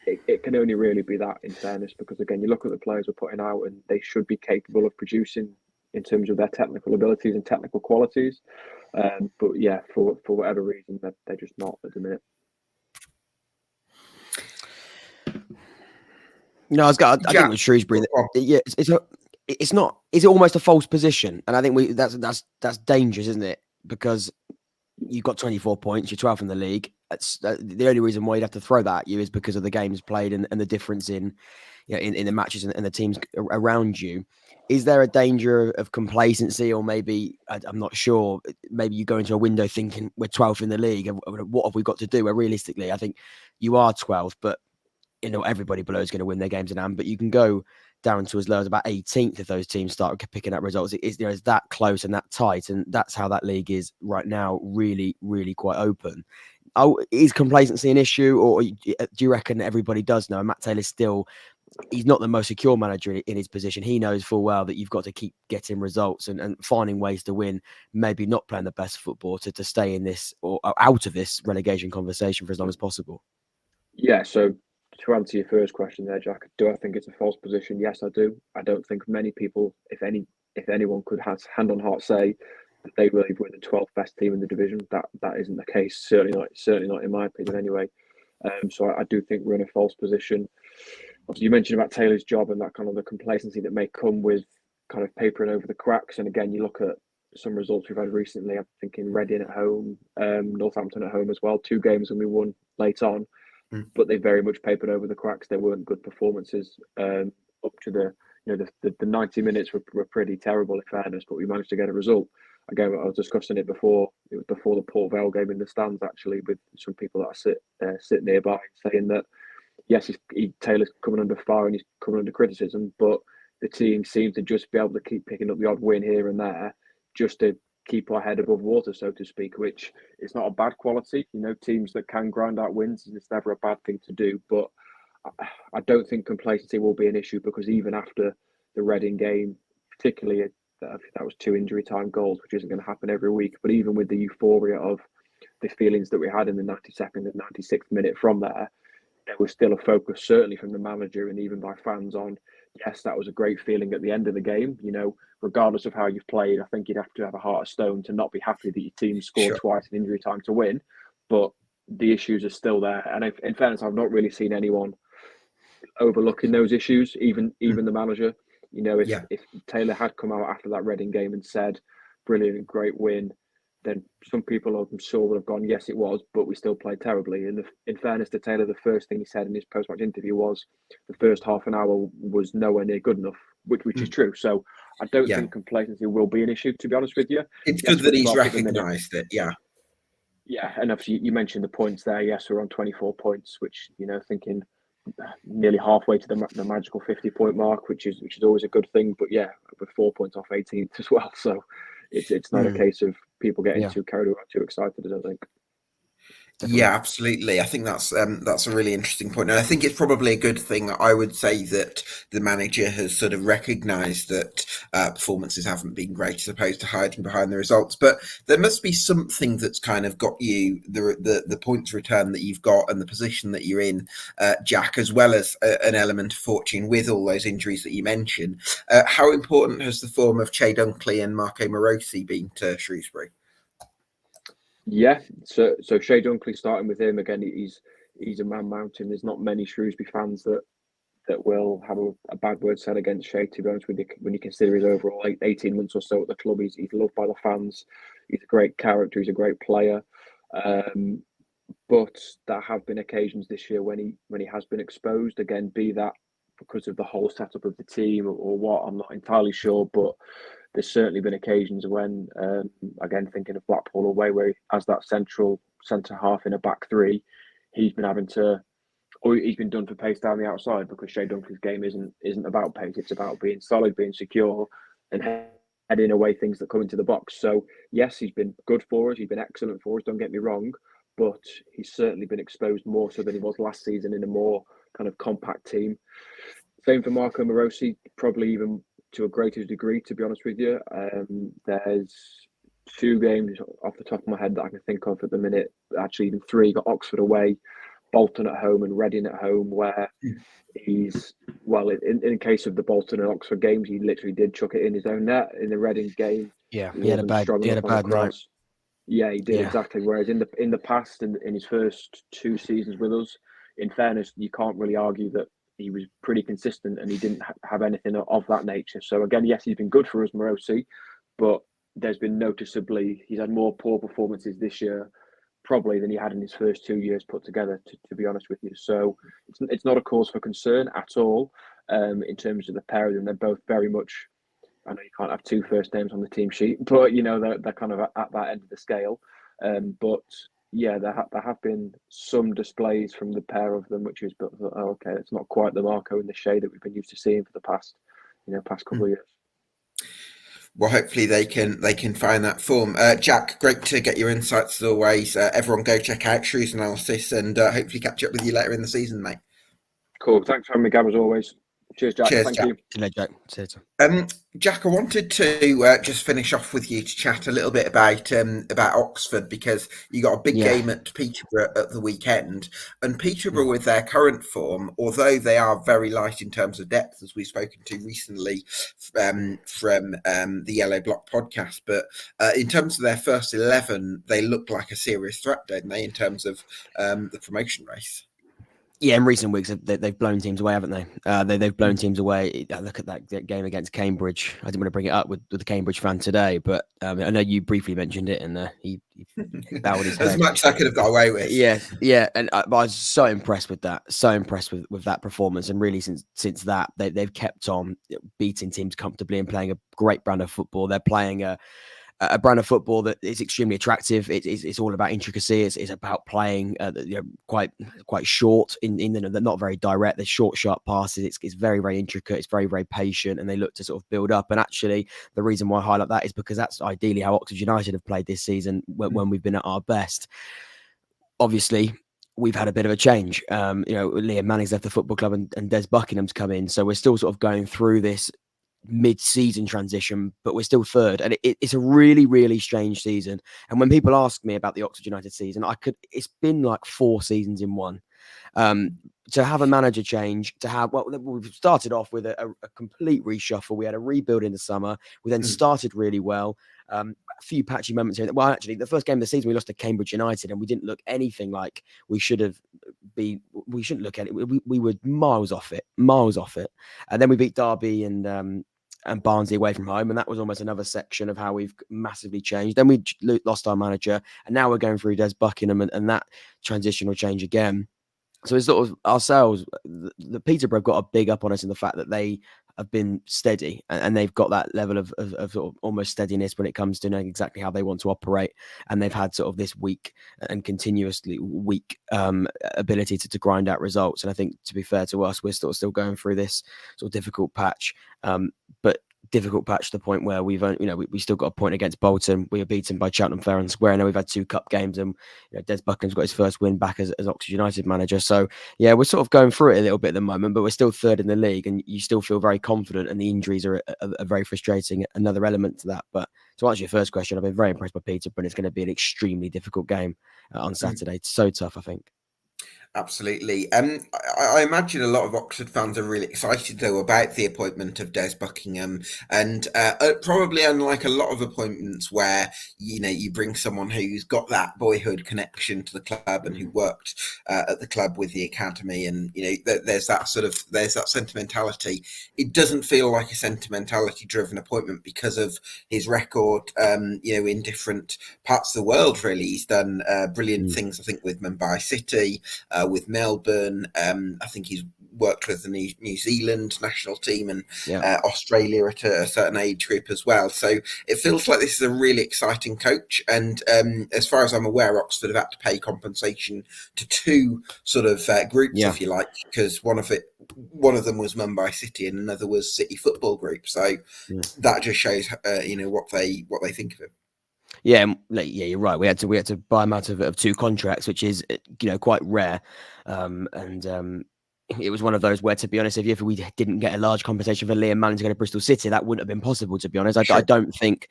it can only really be that, in fairness, because again, you look at the players we're putting out and they should be capable of producing in terms of their technical abilities and technical qualities, but yeah, for whatever reason, they're just not at the minute. No, I think with Shrewsbury, it's not. Is it almost a false position? And I think that's dangerous, isn't it? Because you've got 24 points, you're 12th in the league. That's the only reason why you'd have to throw that at you is because of the games played and the difference in the matches and the teams around you. Is there a danger of complacency, or maybe I'm not sure? Maybe you go into a window thinking we're 12th in the league, and what have we got to do? Well, realistically, I think you are 12th, but everybody below is going to win their games in hand, but you can go down to as low as about 18th if those teams start picking up results. It's that close and that tight, and that's how that league is right now, really, really quite open. Is complacency an issue, or do you reckon everybody does know? Matt Taylor's he's not the most secure manager in his position. He knows full well that you've got to keep getting results and finding ways to win, maybe not playing the best football to stay in this or out of this relegation conversation for as long as possible. Yeah, so to answer your first question there, Jack, do I think it's a false position? Yes, I do. I don't think many people, if anyone could have hand on heart say that they believe we're the 12th best team in the division. That isn't the case. Certainly not in my opinion anyway. So I do think we're in a false position. Obviously, you mentioned about Taylor's job and that kind of the complacency that may come with kind of papering over the cracks. And again, you look at some results we've had recently. I'm thinking Reading at home, Northampton at home as well. 2 games and we won late on. But they very much papered over the cracks. There weren't good performances up to the 90 minutes were pretty terrible in fairness, but we managed to get a result. Again, I was discussing it before. It was before the Port Vale game in the stands, actually, with some people that I sit nearby, saying that yes, Taylor's coming under fire and he's coming under criticism, but the team seemed to just be able to keep picking up the odd win here and there, just to keep our head above water, so to speak, which is not a bad quality. Teams that can grind out wins, it's never a bad thing to do. But I don't think complacency will be an issue, because even after the Reading game, particularly that was 2 injury time goals, which isn't going to happen every week, but even with the euphoria of the feelings that we had in the 92nd and 96th minute from there was still a focus, certainly from the manager and even by fans, on yes, that was a great feeling at the end of the game. Regardless of how you've played, I think you'd have to have a heart of stone to not be happy that your team scored twice in injury time to win. But the issues are still there. And in fairness, I've not really seen anyone overlooking those issues, even the manager. You know, if Taylor had come out after that Reading game and said, brilliant, great win, then some people, I'm sure, would have gone, yes, it was, but we still played terribly. And in fairness to Taylor, the first thing he said in his post-match interview was the first half an hour was nowhere near good enough, which is true. So I don't think complacency will be an issue, to be honest with you. It's good that he's recognised it, Yeah, and obviously you mentioned the points there. Yes, we're on 24 points, which, you know, thinking nearly halfway to the magical 50-point mark, which is always a good thing. But yeah, we're 4 points off 18th as well. So it's not a case of people getting too carried away, too excited, I don't think. Definitely. Yeah, absolutely. I think that's a really interesting point, and I think it's probably a good thing. I would say that the manager has sort of recognised that performances haven't been great, as opposed to hiding behind the results. But there must be something that's kind of got you the points return that you've got and the position that you're in, Jack, as well as an element of fortune with all those injuries that you mentioned. How important has the form of Che Dunkley and Marco Morosi been to Shrewsbury? Yeah, so Che Dunkley, starting with him again, he's a man mountain. There's not many Shrewsbury fans that will have a bad word said against Che, to be honest with you, when you consider his overall 18 months or so at the club. He's loved by the fans. He's a great character. He's a great player. But there have been occasions this year when he has been exposed. Again, be that because of the whole setup of the team or what, I'm not entirely sure, but there's certainly been occasions when, again, thinking of Blackpool away, where as that centre half in a back three, he's been having to, or he's been done for pace down the outside, because Che Dunkley's game isn't about pace. It's about being solid, being secure, and heading away things that come into the box. So yes, he's been good for us. He's been excellent for us. Don't get me wrong, but he's certainly been exposed more so than he was last season in a more kind of compact team. Same for Marco Morosi, probably even to a greater degree, to be honest with you. There's 2 games off the top of my head that I can think of at the minute, actually even 3. Got Oxford away, Bolton at home and Reading at home, where he's, well, in case of the Bolton and Oxford games, he literally did chuck it in his own net. In the Reading game, he had a bad night. Yeah, he did, exactly. Whereas in the past, in his first 2 seasons with us, in fairness, you can't really argue that he was pretty consistent and he didn't have anything of that nature. So again, yes, he's been good for us, Morosi, but there's been noticeably, he's had more poor performances this year probably than he had in his first 2 years put together, to be honest with you. So it's not a cause for concern at all. In terms of the pair of them, they're both very much, I know you can't have 2 first names on the team sheet, but you know, they're kind of at that end of the scale. But yeah, there have been some displays from the pair of them, which is, but okay, it's not quite the Marco and the Che that we've been used to seeing for the past couple of years. Well, hopefully they can find that form. Jack, great to get your insights as always. Everyone go check out Shrews Analysis, and hopefully catch up with you later in the season, mate. Cool. Thanks for having me, Gab, as always. Cheers, Jack. Cheers, Thank Jack. you. See you later, Jack. Jack, I wanted to just finish off with you to chat a little bit about Oxford, because you got a big game at Peterborough at the weekend, and Peterborough with their current form, although they are very light in terms of depth, as we've spoken to recently from the Yellow Block podcast, but in terms of their first 11, they look like a serious threat, don't they, in terms of the promotion race? Yeah, in recent weeks, they've blown teams away, haven't they? They've blown teams away. Look at that game against Cambridge. I didn't want to bring it up with the Cambridge fan today, but I know you briefly mentioned it, and he bowed his head. As much as I could have got away with. Yeah, and I was so impressed with that. So impressed with that performance, and really since that, they've kept on beating teams comfortably and playing a great brand of football. They're playing a brand of football that is extremely attractive. It's all about intricacy. It's about playing quite short in they're not very direct. They're short, sharp passes. It's very, very intricate. It's very, very patient, and they look to sort of build up. And actually, the reason why I highlight that is because that's ideally how Oxford United have played this season when we've been at our best. Obviously, we've had a bit of a change. Liam Manning's left the football club and Des Buckingham's come in. So we're still sort of going through this mid-season transition, but we're still third, and it's a really, really strange season. And when people ask me about the Oxford United season, it's been like 4 seasons in one. To have a manager change, we've started off with a complete reshuffle. We had a rebuild in the summer. We then started really well. A few patchy moments here. Well, actually, the first game of the season we lost to Cambridge United, and we didn't look anything like we should have been. We shouldn't look at it. We were miles off it, and then we beat Derby and Barnsley away from home, and that was almost another section of how we've massively changed. Then we lost our manager, and now we're going through Des Buckingham, and that transitional change again. So it's sort of ourselves, the Peterborough have got a big up on us in the fact that they have been steady and they've got that level of sort of almost steadiness when it comes to knowing exactly how they want to operate. And they've had sort of this weak and continuously weak ability to grind out results. And I think, to be fair to us, we're still going through this sort of difficult patch. But difficult patch to the point where we've, we still got a point against Bolton. We were beaten by Cheltenham Fair and Square. I know we've had 2 cup games, and Des Buckingham's got his first win back as Oxford United manager. So yeah, we're sort of going through it a little bit at the moment, but we're still third in the league, and you still feel very confident. And the injuries are very frustrating, another element to that. But to answer your first question, I've been very impressed by Peterborough, and it's going to be an extremely difficult game on Saturday. It's so tough, I think. Absolutely. I imagine a lot of Oxford fans are really excited, though, about the appointment of Des Buckingham, and probably unlike a lot of appointments where you bring someone who's got that boyhood connection to the club and who worked at the club with the academy, and there's that sentimentality. It doesn't feel like a sentimentality-driven appointment because of his record, in different parts of the world. Really, he's done brilliant things, I think, with Mumbai City. With Melbourne, I think he's worked with the New Zealand national team and Australia at a certain age group as well. So it feels like this is a really exciting coach. And as far as I'm aware, Oxford have had to pay compensation to 2 sort of groups, if you like, because one of them was Mumbai City and another was City Football Group. So that just shows, what they think of him. Yeah, you're right. We had to buy him out of 2 contracts, which is quite rare, and it was one of those where, to be honest, if we didn't get a large compensation for Liam Manning to go to Bristol City, that wouldn't have been possible. To be honest, sure. I don't think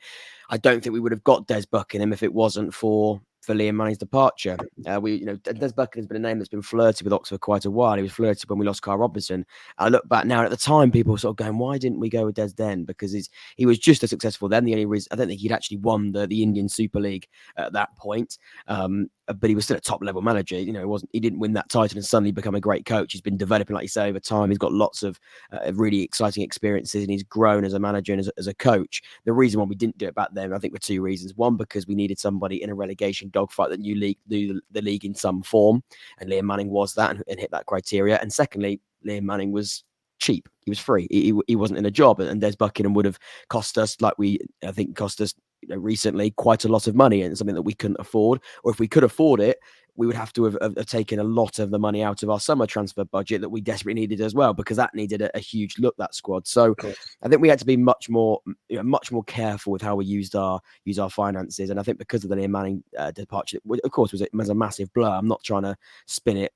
we would have got Des Buckingham if it wasn't for Liam Manning's departure. Des Buckingham's been a name that's been flirted with Oxford quite a while. He was flirted when we lost Carl Robinson. I look back now, and at the time, people were sort of going, why didn't we go with Des then? Because he was just as successful then. The only reason, I don't think he'd actually won the Indian Super League at that point. But he was still a top level manager. He didn't win that title and suddenly become a great coach. He's been developing, like you say, over time. He's got lots of really exciting experiences, and he's grown as a manager and as a coach. The reason why we didn't do it back then, I think, were 2 reasons. One, because we needed somebody in a relegation dogfight that knew the league in some form, and Liam Manning was that and hit that criteria. And secondly, Liam Manning was cheap. He was free. He wasn't in a job, and Des Buckingham would have cost us, recently, quite a lot of money, and something that we couldn't afford. Or if we could afford it, we would have to have taken a lot of the money out of our summer transfer budget that we desperately needed as well, because that needed a huge look, that squad. So I think we had to be much more careful with how we use our finances. And I think because of the Liam Manning departure, of course, was a massive blur. I'm not trying to spin it,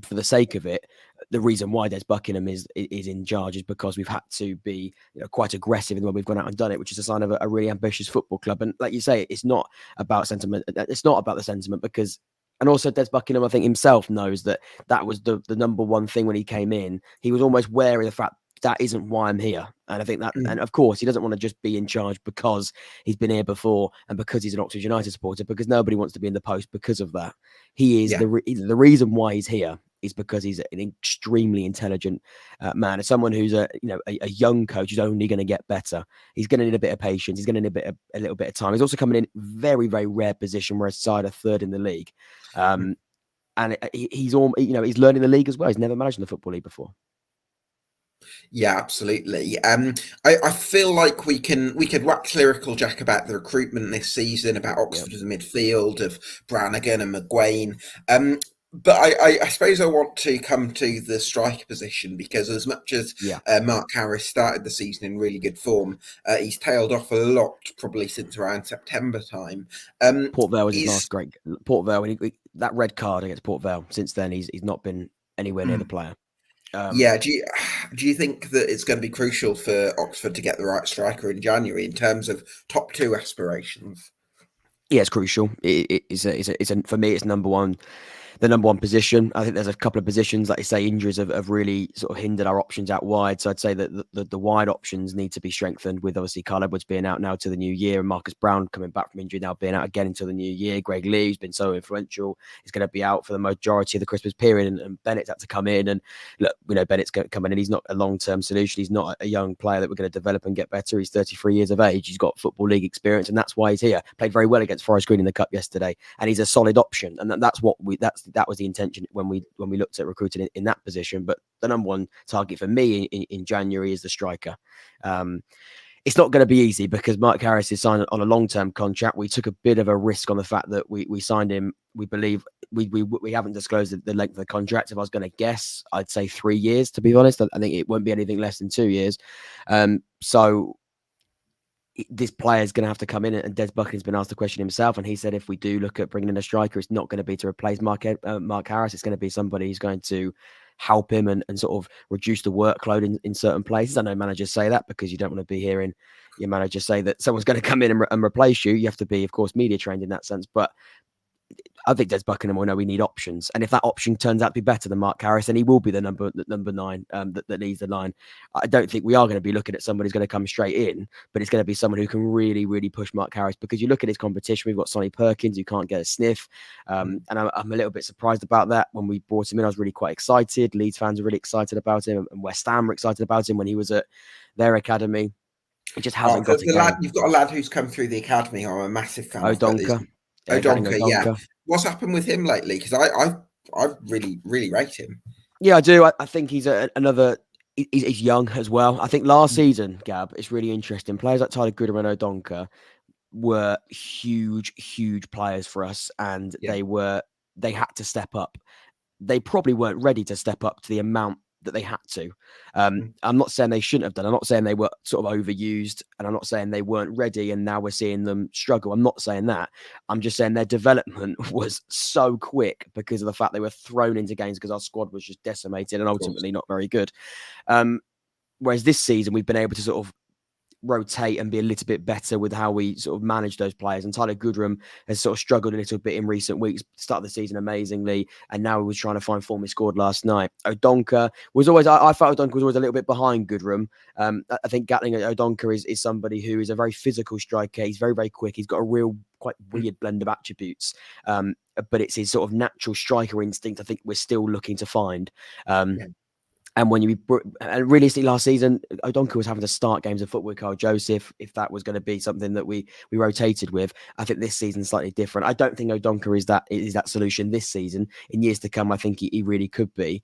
for the sake of it. The reason why Des Buckingham is in charge is because we've had to be quite aggressive in the way we've gone out and done it, which is a sign of a really ambitious football club. And like you say, it's not about sentiment. It's not about the sentiment, because, and also Des Buckingham, I think himself knows that was the number one thing when he came in. He was almost wary of the fact that isn't why I'm here. And I think that, and of course, he doesn't want to just be in charge because he's been here before and because he's an Oxford United supporter, because nobody wants to be in the post because of that. He is the reason why he's here is because he's an extremely intelligent man. As someone who's a young coach who's only going to get better, he's going to need a bit of patience. He's going to need a little bit of time. He's also coming in very, very rare position where his side are 3rd in the league, and he's learning the league as well. He's never managed in the Football League before. Yeah, absolutely. I feel like we could wax lyrical, Jack, about the recruitment this season, about Oxford as a midfield of Brannigan and McGuane. But I suppose I want to come to the striker position, because as much as Mark Harris started the season in really good form, he's tailed off a lot probably since around September time. Port Vale was his last great. Port Vale, that red card against Port Vale. Since then, he's not been anywhere near the player. Do you think that it's going to be crucial for Oxford to get the right striker in January in terms of top 2 aspirations? Yeah, it's crucial. It's for me, it's number one. the number one position. I think there's a couple of positions, like you say, injuries have really sort of hindered our options out wide. So I'd say that the wide options need to be strengthened, with obviously Carl Edwards being out now to the new year, and Marcus Brown coming back from injury now being out again until the new year. Greg Lee, who's been so influential, is going to be out for the majority of the Christmas period, and Bennett's had to come in. And look, we know Bennett's going to come in, and he's not a long-term solution. He's not a young player that we're going to develop and get better. He's 33 years of age. He's got Football League experience, and that's why he's here. Played very well against Forest Green in the Cup yesterday, and he's a solid option. And that was the intention when we looked at recruiting in that position. But the number one target for me in January is the striker. It's not going to be easy because Mark Harris is signed on a long-term contract. We took a bit of a risk on the fact that we signed him. We believe we haven't disclosed the length of the contract. If I was going to guess, I'd say 3 years, to be honest. I think it won't be anything less than 2 years. So this player is going to have to come in, and Des Buchan's been asked the question himself, and he said if we do look at bringing in a striker, it's not going to be to replace Mark Harris. It's going to be somebody who's going to help him and sort of reduce the workload in certain places. I know managers say that because you don't want to be hearing your manager say that someone's going to come in and replace you. You have to be, of course, media trained in that sense. But I think Des Buckingham will know we need options. And if that option turns out to be better than Mark Harris, then he will be the number 9 that leads the line. I don't think we are going to be looking at somebody who's going to come straight in, but it's going to be someone who can really, really push Mark Harris, because you look at his competition, we've got Sonny Perkins, who can't get a sniff. And I'm a little bit surprised about that. When we brought him in, I was really quite excited. Leeds fans were really excited about him, and West Ham were excited about him when he was at their academy. It just hasn't got to you've got a lad who's come through the academy. I'm a massive fan O'Donker. of. O'Donker, yeah. What's happened with him lately? Because I really, really rate him. Yeah, I do. I think he's another. He's young as well. I think last season, Gab, it's really interesting. Players like Tyler Goodham and O'Donker were huge players for us, and they had to step up. They probably weren't ready to step up to the amount that they had to. I'm not saying they shouldn't have done. I'm not saying they were sort of overused, and I'm not saying they weren't ready and now we're seeing them struggle. I'm not saying that. I'm just saying their development was so quick because of the fact they were thrown into games because our squad was just decimated and ultimately not very good. Whereas this season we've been able to sort of rotate and be a little bit better with how we sort of manage those players. And Tyler Goodham has sort of struggled a little bit in recent weeks. Started the season amazingly, and now he was trying to find form. He scored last night. O'Donker was always, I felt O'Donker was always a little bit behind Goodham. I think Gatling O'Donker is somebody who is a very physical striker. He's very, very quick. He's got a real quite weird blend of attributes. But it's his sort of natural striker instinct I think we're still looking to find. And when and realistically, last season, O'Donker was having to start games of football with Carl Joseph. If that was going to be something that we rotated with, I think this season's slightly different. I don't think O'Donker is that solution this season. In years to come, I think he really could be.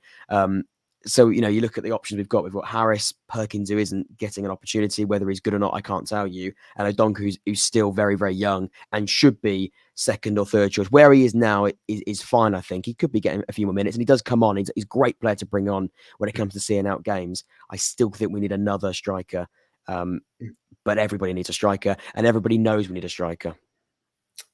So, you look at the options we've got. We've got Harris, Perkins, who isn't getting an opportunity. Whether he's good or not, I can't tell you. And O'Donker, who's still very, very young and should be second or third choice. Where he is now is fine, I think. He could be getting a few more minutes, and he does come on. He's a great player to bring on when it comes to seeing out games. I still think we need another striker. But everybody needs a striker, and everybody knows we need a striker.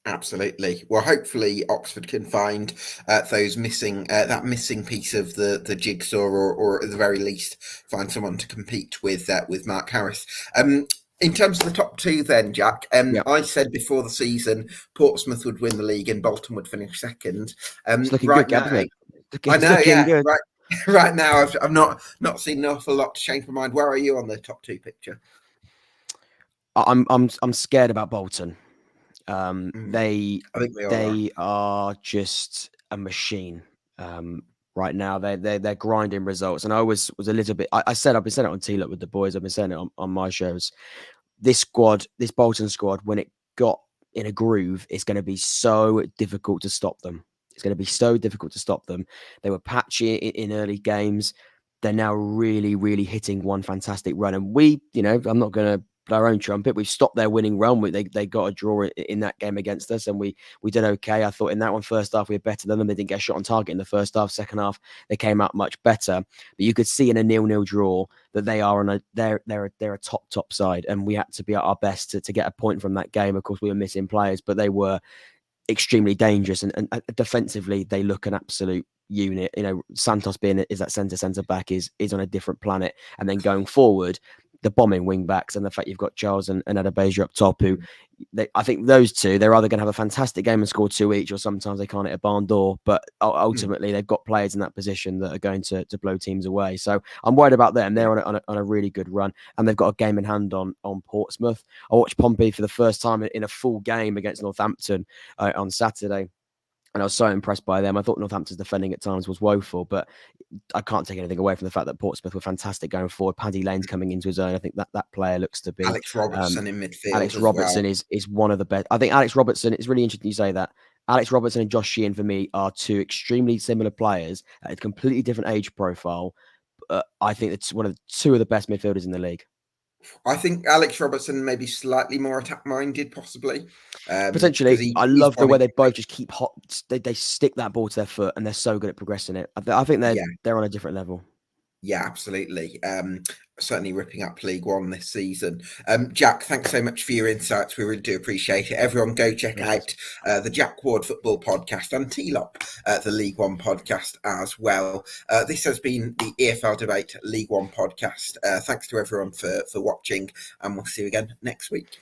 Absolutely. Well, hopefully Oxford can find that missing piece of the jigsaw, or at the very least find someone to compete with Mark Harris. In terms of the top two, then, Jack, I said before the season Portsmouth would win the league and Bolton would finish second. It's looking good, Gab. I know, yeah. Good. Right now, I've not seen an awful lot to change my mind. Where are you on the top two picture? I'm scared about Bolton. They are just a machine right now. They're grinding results, and I was a little bit. I've been saying it on T-Look with the boys. I've been saying it on my shows. This Bolton squad, when it got in a groove, it's going to be so difficult to stop them. It's going to be so difficult to stop them. They were patchy in early games. They're now really, really hitting one fantastic run, and I'm not going to our own trumpet. We've stopped their winning run. They got a draw in that game against us, and we did okay. I thought in that one, first half we were better than them. They didn't get a shot on target in the first half. Second half they came out much better. But you could see in a 0-0 draw that they are they're a top side, and we had to be at our best to get a point from that game. Of course, we were missing players, but they were extremely dangerous, and defensively they look an absolute unit. Santos being is that centre back is on a different planet, and then going forward, the bombing wing backs and the fact you've got Charles and Adebayo up top, who I think those two, they're either going to have a fantastic game and score 2 each, or sometimes they can't hit a barn door. But ultimately, they've got players in that position that are going to blow teams away. So I'm worried about them. They're on a really good run, and they've got a game in hand on Portsmouth. I watched Pompey for the first time in a full game against Northampton on Saturday. And I was so impressed by them. I thought Northampton's defending at times was woeful, but I can't take anything away from the fact that Portsmouth were fantastic going forward. Paddy Lane's coming into his own. I think that player looks to be Alex Robertson in midfield. Alex Robertson is one of the best. I think Alex Robertson, it's really interesting you say that. Alex Robertson and Josh Sheehan for me are two extremely similar players at a completely different age profile. I think it's two of the best midfielders in the league. I think Alex Robertson may be slightly more attack-minded, possibly. Potentially. I love the way they both just keep hot. They stick that ball to their foot, and they're so good at progressing it. I think they're on a different level. Yeah, absolutely. Certainly ripping up League One this season. Jack, thanks so much for your insights. We really do appreciate it. Everyone go check out the Jack Ward Football Podcast and T-Lop, the League One podcast as well. This has been the EFL Debate League One podcast. Thanks to everyone for watching, and we'll see you again next week.